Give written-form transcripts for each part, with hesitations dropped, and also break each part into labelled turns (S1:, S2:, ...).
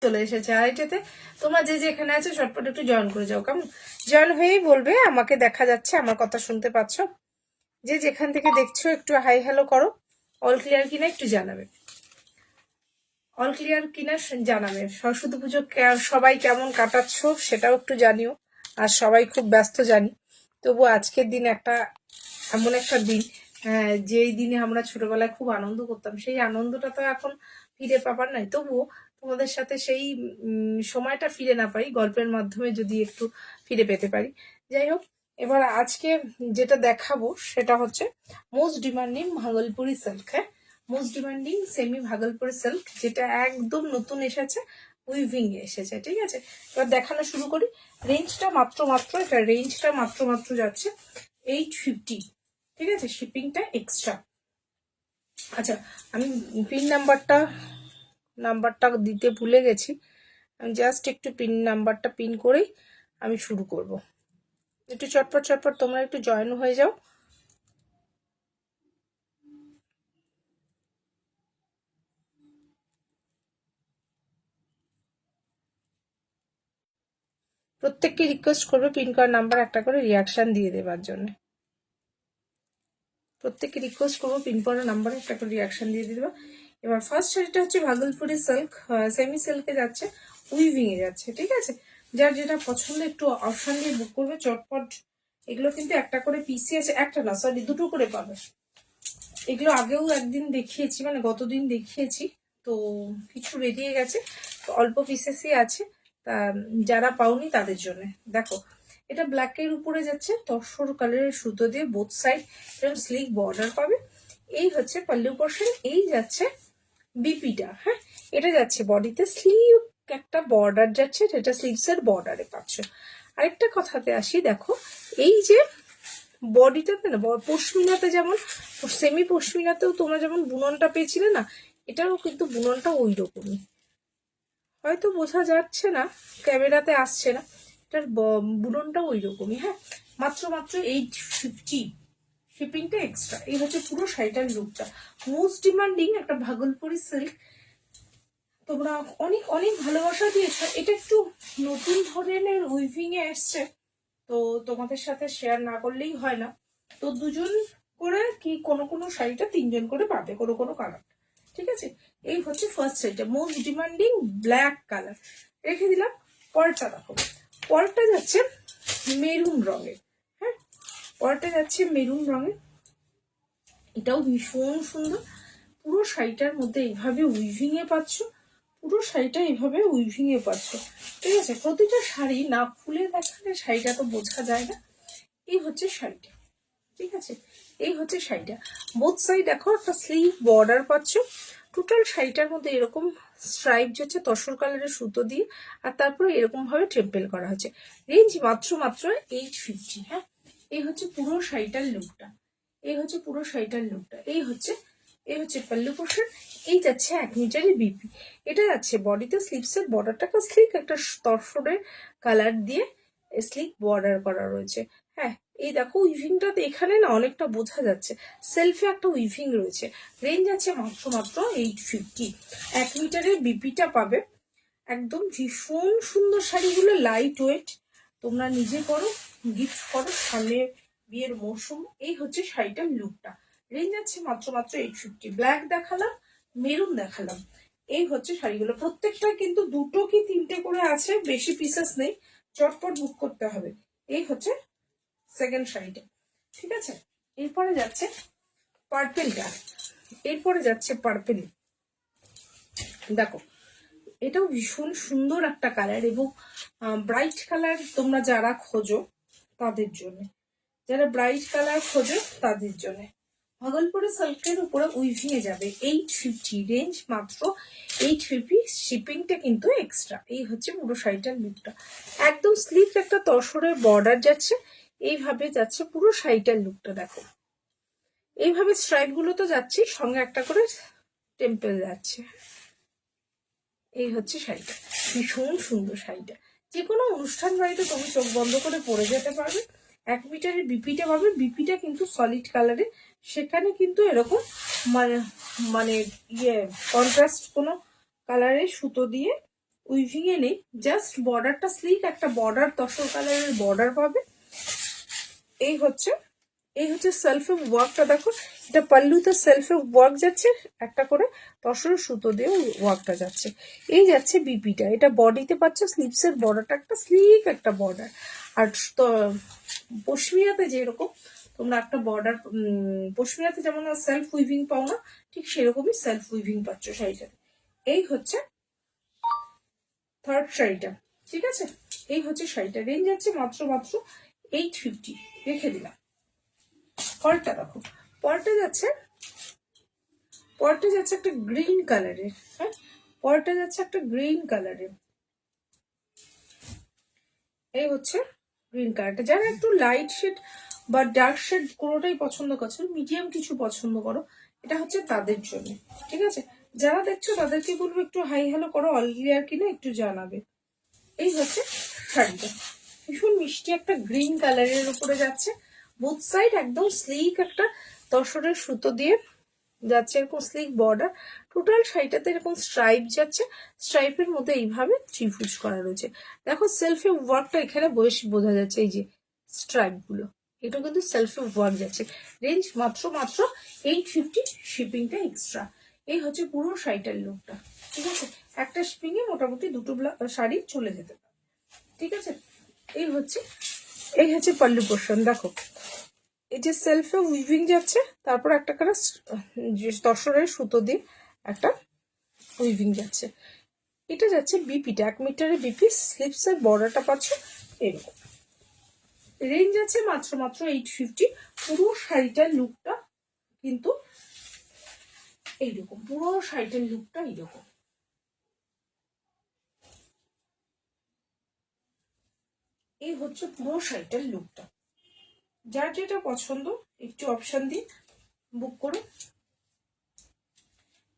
S1: চলে এসেছে। আর এটাতে তোমরা যে যেখানে আছো ঝটপট একটু জয়েন করে যাও, কেমন? জয়েন হয়েই বলবে আমাকে দেখা যাচ্ছে, আমার কথা শুনতে পাচ্ছ। যে যেখান থেকে দেখছো একটু হাই হ্যালো করো। অল ক্লিয়ার কিনা একটু জানাবে, অল ক্লিয়ার কিনা জানাবে। সরস্বতী পুজো সবাই কেমন কাটাচ্ছ সেটাও একটু জানিও। আর সবাই খুব ব্যস্ত জানি, তবু আজকের দিন একটা এমন একটা দিন যেই দিনে আমরা ছোটবেলায় খুব আনন্দ করতাম, সেই আনন্দটা তো এখন ফিরে পাবার নাই। তবুও তোমাদের সাথে সেই সময়টা ফিরে না পাই, গল্পের মাধ্যমে যদি একটু ফিরে পেতে পারি। যাই হোক, এবার আজকে যেটা দেখাবো সেটা হচ্ছে মোস্ট ডিমান্ডিং ভাগলপুরি সিল্ক। হ্যাঁ, most demanding semi Bhagalpuri silk, যেটা একদম নতুন এসেছে, উইভিং এ এসেছে। ঠিক আছে, এবার দেখানো শুরু করি। রেঞ্জটা মাত্র এটা রেঞ্জটা মাত্র যাচ্ছে 850। ঠিক আছে, শিপিংটা এক্সট্রা। আচ্ছা, আমি পিন নাম্বারটা দিতে ভুলে গেছি। আমি জাস্ট একটু পিন নাম্বারটা পিন করেই আমি শুরু করব। একটু চটপট তোমরা একটু জয়েন হয়ে যাও। প্রত্যেককে রিকোয়েস্ট করবে পিন করার নাম্বার একটা করে রিয়াকশন দিয়ে দেওয়ার জন্য। প্রত্যেককে রিকোয়েস্ট করবো পিন করার নাম্বারে একটা করে রিয়াকশন দিয়ে দেবা। এবার ফার্স্ট শাড়িটা হচ্ছে ভাগলপুরি সিল্ক, সেমি সিল্কে যাচ্ছে, উইভিং এ যাচ্ছে। ঠিক আছে, যার যেটা পছন্দ একটু অপশন দিয়ে বুক করবে চটপট। এগুলো কিন্তু একটা করে পিসি আছে, একটা না সরি দুটো করে পাবে। এগুলো আগেও একদিন দেখিয়েছি, মানে গতদিন দেখিয়েছি, তো কিছু বেরিয়ে গেছে, তো অল্প পিসেসই আছে। তা যারা পাওনি তাদের জন্য দেখো, এটা ব্ল্যাকের উপরে যাচ্ছে তসর কালারের সুতো দিয়ে বোথ সাইড এরকম স্লিক বর্ডার পাবে। এই হচ্ছে পাল্লু পোর্শন, এই যাচ্ছে বিপিটা। হ্যাঁ, এটা যাচ্ছে বডিতে স্লিভ একটা বর্ডার যাচ্ছে, যেটা স্লিভস এর বর্ডারে পাচ্ছ। আরেকটা কথাতে আসি, দেখো এই যে বডিটাতে না, পশমিনাতে যেমন সেমি পশমিনাতেও তোমরা যেমন বুননটা পেয়েছিলে না, এটারও কিন্তু বুননটা ওই রকমই। হয়তো বোঝা যাচ্ছে না, ক্যামেরাতে আসছে না, এটার বুননটা ওই রকমই। হ্যাঁ, মাত্র 850, শিপিংটা এক্সট্রা। এই হচ্ছে পুরো শাড়িটার লুকটা। মোস্ট ডিমান্ডিং একটা ভাগলপুরি সিল্ক, তোমরা অনেক অনেক ভালোবাসা দিয়েছো। এটা একটু নতুন ধরনের উইভিং এ এসছে, তো তোমাদের সাথে শেয়ার না করলেই হয় না। তো দুজন করে কি কোনো শাড়িটা তিনজন করে পাবে, কোনো কালার। ঠিক আছে, এই হচ্ছে ফার্স্ট শাড়িটা, মোস্ট ডিমান্ডিং ব্ল্যাক কালার রেখে দিলাম। পরটা দেখো, পরটা যাচ্ছে মেরুন রঙের। হ্যাঁ, পরটা যাচ্ছে মেরুন রঙের, এটাও ভীষণ সুন্দর। পুরো শাড়িটার মধ্যে এইভাবে উইভিং এ পাচ্ছ, পুরো শাড়িটা এইভাবে উইভিং এ পাচ্ছ। ঠিক আছে, প্রতিটা শাড়ি না খুলে দেখালে শাড়িটা তো বোঝা যায় না। এই হচ্ছে শাড়িটা। ঠিক আছে, এই হচ্ছে শাড়িটা। বোথ সাইড দেখো একটা স্লিভ বর্ডার পাচ্ছ। টোটাল শাড়িটার মধ্যে এরকম স্ট্রাইপ যাচ্ছে তসর কালারের সুতো দিয়ে, আর তারপরে এরকম ভাবে টেম্পেল করা হচ্ছে। রেঞ্জ মাত্র 850। হ্যাঁ, এই হচ্ছে পুরো শাড়িটার লুকটা, এই হচ্ছে পুরো শাড়িটার লুকটা। এই হচ্ছে পাল্লু পোর্শন, এই যাচ্ছে 1 মিটারের বিপি। এটা যাচ্ছে বডিতে স্লিভসের বর্ডারটাকে স্লিক একটা তসরের কালার দিয়ে স্লিক বর্ডার করা রয়েছে। হ্যাঁ, এই দেখো উইভিংটা এখানে না অনেকটা বোঝা যাচ্ছে, সেলফে একটা উইভিং রয়েছে। রেঞ্জ আছে মাত্র 850। 1 মিটারের বিপিটা পাবে। একদম ভীষণ সুন্দর শাড়িগুলো, লাইট ওয়েট, তোমরা নিজে করো, গিফট করো সামনে বিয়ের মৌসুম। এই হচ্ছে শাড়িটার লুকটা। রেঞ্জ আছে মাত্র 850। ব্ল্যাক দেখালাম, মেরুন দেখালাম, এই হচ্ছে শাড়িগুলো। প্রত্যেকটা কিন্তু 2 কি 3টে করে আছে, বেশি পিসেস নেই, চটপট বুক করতে হবে। এই হচ্ছে সেকেন্ড শাড়িটা। ঠিক আছে, এরপরে যাচ্ছে পার্পেলটা, এরপরে যাচ্ছে পার্পেল। দেখো, এটাও ভীষণ সুন্দর একটা কালার, এবং ব্রাইট কালার তোমরা যারা খোঁজো তাদের জন্য, যারা ব্রাইট কালার খোঁজো তাদের জন্য ভাগলপুরি সিল্কের উপরে উইভিং এ যাবে 850। রেঞ্জ মাত্র 850, শিপিংটা কিন্তু এক্সট্রা। এই হচ্ছে পুরো শাড়িটার লুকটা, একদম স্লিক একটা তসরের বর্ডার যাচ্ছে, এইভাবে যাচ্ছে পুরো শাড়িটার লুকটা। দেখো এইভাবে স্ট্রাইপ গুলো তো যাচ্ছে, সঙ্গে একটা করে টেম্পেল যাচ্ছে। এই হচ্ছে শাড়িটা, ভীষণ সুন্দর শাড়িটা। যে কোনো অনুষ্ঠান বাড়িতে তুমি চোখ বন্ধ করে পরে যেতে পারবে। 1 মিটারের বিপিটা পাবে, বিপিটা কিন্তু সলিড কালারে, সেখানে কিন্তু এরকম মানে মানে কন্ট্রাস্ট কোনো কালারের সুতো দিয়ে উইভিং এ নেই, জাস্ট বর্ডারটা স্লিক একটা বর্ডার, তসর কালারের বর্ডার পাবে। এই হচ্ছে সেলফে ওয়ার্কটা দেখো, এটা পাল্লুতে সেলফে ওয়ার্ক যাচ্ছে, একটা করে তসর সুতো দিয়ে ওয়ার্কটা যাচ্ছে। এই যাচ্ছে বিপিটা, এটা বডিতে পাচ্ছ স্লিপসের বর্ডারটা একটা স্লিক একটা বর্ডার। আর পশমিনাতে যেরকম তোমরা একটা বর্ডার, পশমিনাতে যেমন সেলফ উইভিং পাও না, ঠিক সেরকমই সেলফ উইভিং পাচ্ছ শাড়িটাতে। এই হচ্ছে থার্ড শাড়িটা, ঠিক আছে। এই হচ্ছে শাড়িটা, রেঞ্জ আছে মাত্র 850, রেখে দিলাম। পরটা দেখো, পরটা যাচ্ছে একটা গ্রিন কালারের, হ্যাঁ পরটা যাচ্ছে একটা গ্রিন কালারের। এই হচ্ছে গ্রিন কালারটা, যারা একটু লাইট শেড বা ডার্ক শেড কোনোটাই পছন্দ করছো, মিডিয়াম কিছু পছন্দ করো, এটা হচ্ছে তাদের জন্য, ঠিক আছে। যারা দেখছো তাদেরকে বলবো একটু হাই হ্যালো করো, অল ক্লিয়ার কিনা একটু জানাবে। এই হচ্ছে শাড়িটা, ভীষণ মিষ্টি একটা গ্রিন কালারের উপরে যাচ্ছে, বোথ সাইড একদম স্লিক একটা তসরের সুতো দিয়ে যাচ্ছে, এরকম স্লিক বর্ডার। টোটাল শাড়িটাতে এরকম স্ট্রাইপ যাচ্ছে, স্ট্রাইপের মধ্যে এইভাবে ত্রিভুজ করা রয়েছে। দেখো সেলফে ওয়ার্কটা এখানে বয়স বোঝা যাচ্ছে, এই যে স্ট্রাইপ গুলো, এটা কিন্তু সেলফে ওয়ার্ক যাচ্ছে। রেঞ্জ মাত্র 850, শিপিংটা এক্সট্রা। এই হচ্ছে পুরো শাড়িটার লুকটা, ঠিক আছে। একটা শিপিং এ মোটামুটি দুটো শাড়ি চলে যেতে পারে, ঠিক আছে। এই হচ্ছে পাল্লু পোর্শন, দেখো এই যে সেলফে উইভিং যাচ্ছে, তারপর একটা করে তসরের সুতো দিয়ে একটা উইভিং যাচ্ছে। এটা যাচ্ছে বিপিটা, 1 মিটারের বিপি, স্লিপসের বর্ডারটা পাচ্ছ এরকম। রেঞ্জ আছে মাত্র 850। পুরো শাড়িটার লুকটা কিন্তু এইরকম, পুরো শাড়িটার লুকটা এইরকম। এই হচ্ছে পুরো শাড়িটার লুকটা, যার যেটা পছন্দ একটু অপশন দিয়ে বুক করো।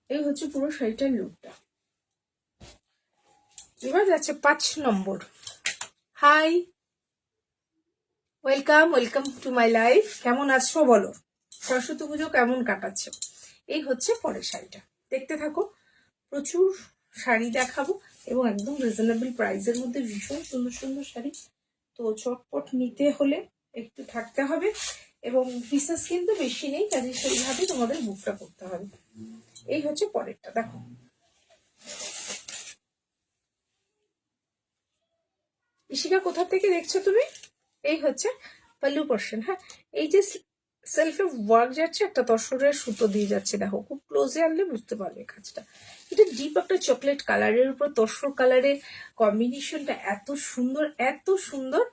S1: এই হচ্ছে পুরো শাড়িটার লুকটা। এবার যাচ্ছে 5 নম্বর। Hi, welcome to my life. কেমন আছো বলো, সরস্বতী পুজো কেমন কাটাচ্ছ? এই হচ্ছে পরের শাড়িটা, দেখতে থাকো। প্রচুর শাড়ি দেখাবো এবং একদম রিজনেবল প্রাইসের মধ্যে ভীষণ সুন্দর সুন্দর শাড়ি। তো চটপট নিতে হলে একটু থাকতে হবে, এবং পিসেস কিন্তু বেশি নেই, কাজে সেইভাবে তোমাদের বুকটা করতে হবে। এই হচ্ছে পরেরটা, দেখো ইশিকা কোথা থেকে দেখছো তুমি? এই হচ্ছে পাল্লু পোর্শন, হ্যাঁ। এই যে সেলফে ওয়ার্ক যাচ্ছে, একটা তসরের সুতো দিয়ে যাচ্ছে, দেখো খুব ক্লোজে আনলে বুঝতে পারবে কাজটা। এটা ডিপ একটা চকলেট কালারের উপর তসর কালারের কম্বিনেশনটা এত সুন্দর, এত সুন্দর।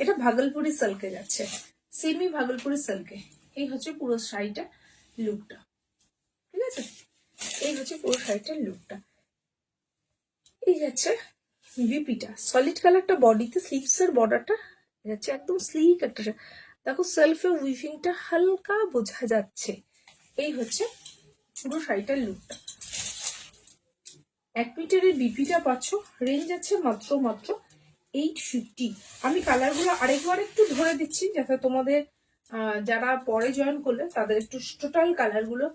S1: এটা ভাগলপুরি সিল্কে যাচ্ছে, সেমি ভাগলপুরি সিল্কে। এই হচ্ছে পুরো শাড়িটা লুকটা, ঠিক আছে। এই হচ্ছে পুরো শাড়িটার লুকটা। এই যাচ্ছে বিপিটা, সলিড কালারটা বডিতে, স্লিভসের বর্ডারটা যাচ্ছে একদম স্লিক একটা। দেখো সেলফে উইভিংটা হালকা বোঝা যাচ্ছে। এই হচ্ছে পুরো শাড়িটার লুকটা। 1 মিটারের বিপিটা পাচ্ছ, রেঞ্জ আছে মাত্র 850। আমি কালারগুলো আরেকবার একটু ধরে দিচ্ছি, যাতে তোমাদের যারা পরে জয়েন করলে তাদের একটু টোটাল কালারগুলো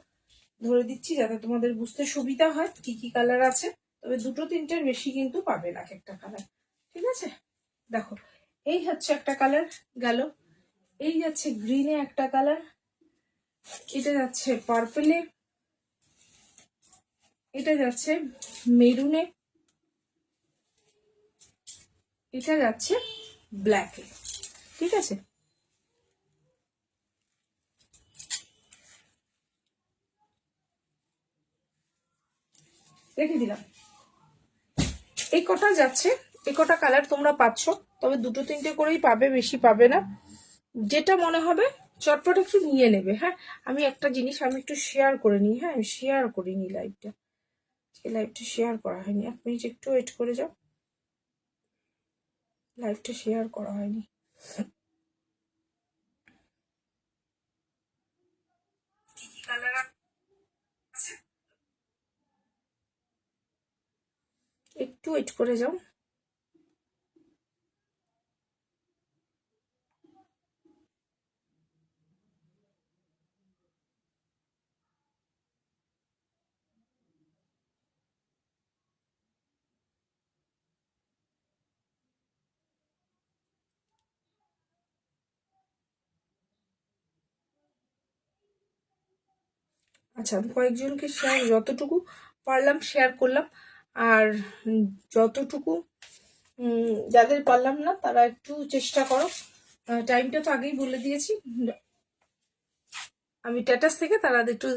S1: ধরে দিচ্ছি, যাতে তোমাদের বুঝতে সুবিধা হয় কি কি কালার আছে। তবে 2-3টের বেশি কিন্তু পাবে না একটা কালার, ঠিক আছে। দেখো এই হচ্ছে একটা কালার গেল, এই যাচ্ছে গ্রিনে একটা কালার, এটা যাচ্ছে পার্পেলে, এটা যাচ্ছে মেরুনে, এটা যাচ্ছে ব্ল্যাকে, ঠিক আছে। রেখে দিলাম। এই কটা যাচ্ছে, এই কটা কালার তোমরা পাচ্ছ, তবে 2-3টে করেই পাবে, বেশি পাবে না। যেটা মনে হবে চটপট একটু নিয়ে নেবে, হ্যাঁ। আমি একটা জিনিস আমি একটু শেয়ার করে নিই, হ্যাঁ আমি শেয়ার করিনি লাইভটা, এই লাইভটা শেয়ার করা হয়নি। 1 মিনিট একটু ওয়েট করে যাও, লাইভটা শেয়ার করা হয়নি। একটু ওয়েট করে যাও। আচ্ছা, আমি কয়েকজনকে যতটুকু পারলাম শেয়ার করলাম। আর যতটুকু যাদের পারলাম না তারা একটু চেষ্টা করো। টাইমটা তো আগেই বলে দিয়েছি, আমি স্ট্যাটাস থেকে তারা একটু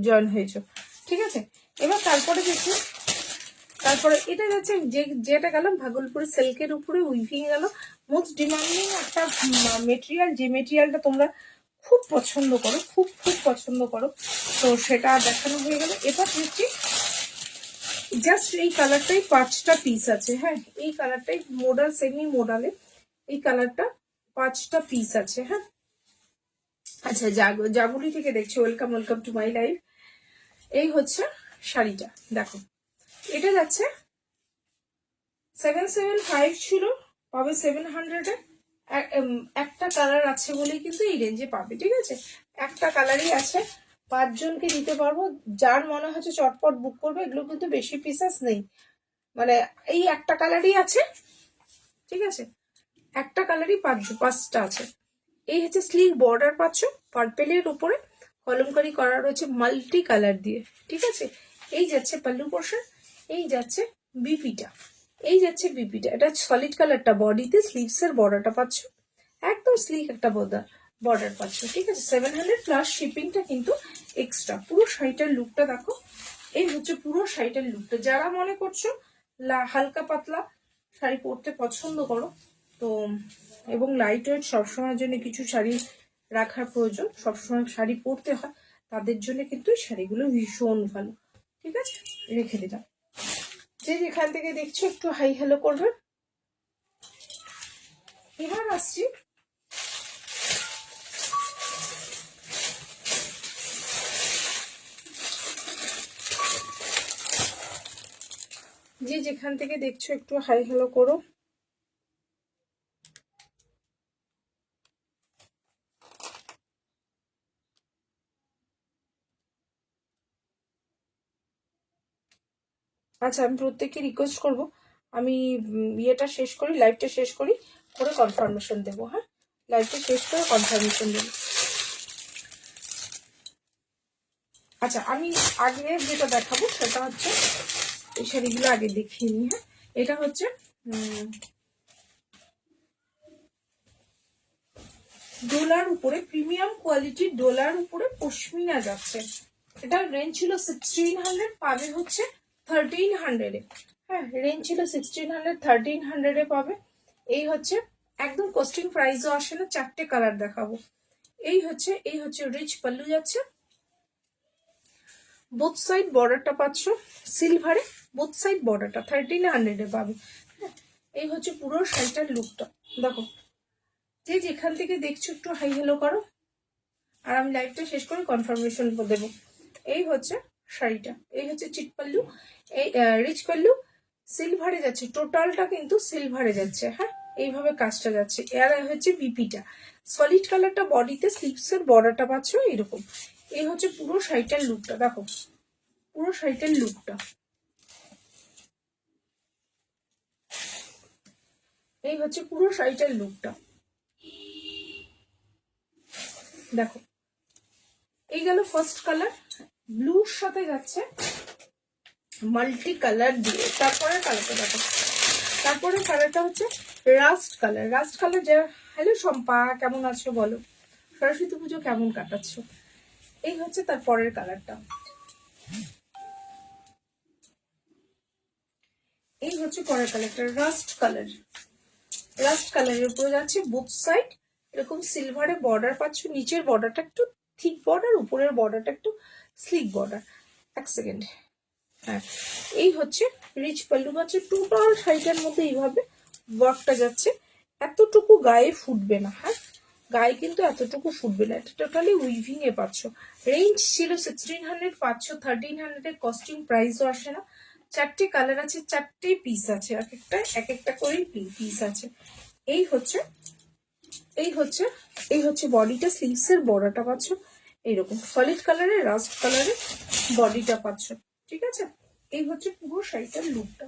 S1: জয়েন হয়েছে, ঠিক আছে। এবার তারপরে দেখি, তারপরে এটা যাচ্ছে যেটা গেলাম ভাগলপুরি সিল্কের উপরে উইভিং গেল। মোস্ট ডিমান্ডিং একটা মেটেরিয়াল, যে মেটেরিয়ালটা তোমরা খুব পছন্দ করো, খুব খুব পছন্দ করো, তো সেটা দেখানো হয়ে গেল। এবার দেখছি জাস্ট এই কালারটাই 5টা পিস আছে। হ্যাঁ, এই কালারটাই মোডাল, সেমি মোডালে এই কালারটা 5টা পিস আছে। হ্যাঁ, আচ্ছা, জাগুলি থেকে দেখছি, welcome welcome to my life. এই হচ্ছে শাড়িটা, দেখো এটা যাচ্ছে 775 ছিল, পাবে 700-এ। একটা কালার আছে বলেই কিন্তু এই রেঞ্জে পাবে, ঠিক আছে। একটা কালারই আছে, 5 জনকে দিতে পারবো। যার মনে হচ্ছে চটপট বুক করবে, এগুলো কিন্তু বেশি পিসেস নেই, মানে এই একটা কালারই আছে, ঠিক আছে। একটা কালারই 5টা আছে। এই হচ্ছে স্লিক বর্ডার পাচ্ছ পার্পেলের উপরে, কলমকারি করা রয়েছে মাল্টি কালার দিয়ে, ঠিক আছে। এই যাচ্ছে পাল্লু পোর্শন, এই যাচ্ছে বিপিটা, এই যাচ্ছে বিপিটা। এটা সলিড কালারটা বডিতে, স্লিভস এর বর্ডারটা পাচ্ছ, একদম স্লিক একটা বর্ডার পাচ্ছ, ঠিক আছে। 700 প্লাস শিপিংটা কিন্তু এক্সট্রা। পুরো শাড়িটার লুকটা দেখো, এই হচ্ছে পুরো শাড়িটার লুকটা। যারা মনে করছো হালকা পাতলা শাড়ি পরতে পছন্দ করো, তো এবং লাইট ওয়েট সবসময়ের জন্য কিছু শাড়ি রাখার প্রয়োজন, সবসময় শাড়ি পরতে হয়, তাদের জন্য কিন্তু শাড়িগুলো ভীষণ ভালো, ঠিক আছে। রেখে দিলাম। যে যেখান থেকে দেখছো একটু হাই হ্যালো করবে। এবার আসছি যে যেখান থেকে দেখছো একটু হাই হ্যালো করো। আচ্ছা, আমি প্রত্যেককে রিকোয়েস্ট করব, আমি ইয়েটা শেষ করি, লাইভটা শেষ করি, করে কনফার্মেশন দেবো। হ্যাঁ, লাইভটা শেষ করে কনফার্মেশন দেবো। আচ্ছা, আমি আগে যেটা দেখাবো সেটা হচ্ছে এই শাড়িগুলো আগে দেখিয়ে নিই। হ্যাঁ, এটা হচ্ছে ডোলার উপরে, প্রিমিয়াম কোয়ালিটির ডোলার উপরে পশমিনা যাচ্ছে। এটার রেঞ্জ ছিল 1600, পাবে হচ্ছে 1300-এ। হ্যাঁ, রেঞ্জ ছিল 1600, 1300-এ পাবে। এই হচ্ছে একদম কস্টিং প্রাইসও আসে না। 4টে কালার দেখাবো। এই হচ্ছে রিচ পাল্লু যাচ্ছে, বোথ সাইড বর্ডারটা পাচ্ছ সিলভারে, বোথ সাইড বর্ডারটা 1300-এ পাবে। হ্যাঁ, এই হচ্ছে পুরো শাড়িটার লুকটা, দেখো। যে যেখান থেকে দেখছো একটু হাই হ্যালো করো, আর আমি লাইভটা শেষ করে কনফার্মেশন দেবো। এই হচ্ছে শাড়িটা, এই হচ্ছে চিট পাল্লু, এই রিচ পাল্লু, সিলভারে যাচ্ছে, টোটালটা কিন্তু সিলভারে যাচ্ছে। হ্যাঁ, এইভাবে কাজটা যাচ্ছে। এর হচ্ছে বিপিটা, সলিড কালারটা বডিতে, স্লিভসের বর্ডারটা পাচ্ছ এরকম। এই হচ্ছে পুরো শাড়িটার লুকটা, দেখো পুরো শাড়িটার লুকটা। এই হচ্ছে পুরো শাড়িটার লুকটা, দেখো। এই গেল ফার্স্ট কালার, ব্লুর সাথে যাচ্ছে মাল্টি কালার দিয়ে। তারপরে কালারটা দেখো, তারপরে কালারটা হচ্ছে রাস্ট কালার। রাস্ট কালার যা, হ্যালো শম্পা, কেমন আছো বলো? সরস্বতী পুজো কেমন কাটাচ্ছ? এই হচ্ছে তার পরের কালারটা, এই হচ্ছে পরের কালারটা রাস্ট কালার। রাস্ট কালারের উপরে যাচ্ছে বুক সাইড এরকম সিলভারে বর্ডার পাচ্ছ, নিচের বর্ডারটা একটু থিক বর্ডার, উপরের বর্ডারটা একটু স্লিক বর্ডার। এক সেকেন্ড। হ্যাঁ, এই হচ্ছে রিচ পাল্লু পাচ্ছে। টোটাল শাড়িটার মধ্যে এইভাবে ওয়ার্কটা যাচ্ছে, এতটুকু গায়ে ফুটবে না। হ্যাঁ, গায়ে কিন্তু এতটুকু ফুটবে না, এটা টোটালি উইভিং এ পাচ্ছ। রেঞ্জ ছিল 1600, পাচ্ছ 1300-এর। কস্টিং প্রাইসও আসে না। 4টে কালার আছে, 4টে পিস আছে, এক একটা করেই পিস আছে। এই হচ্ছে এই হচ্ছে এই হচ্ছে বডিটা, স্লিভস এর বর্ডারটা পাচ্ছ এইরকম সলিড কালারের, রাস্ট কালারের বডিটা পাচ্ছ, ঠিক আছে। এই হচ্ছে পুরো শাড়িটার লুকটা।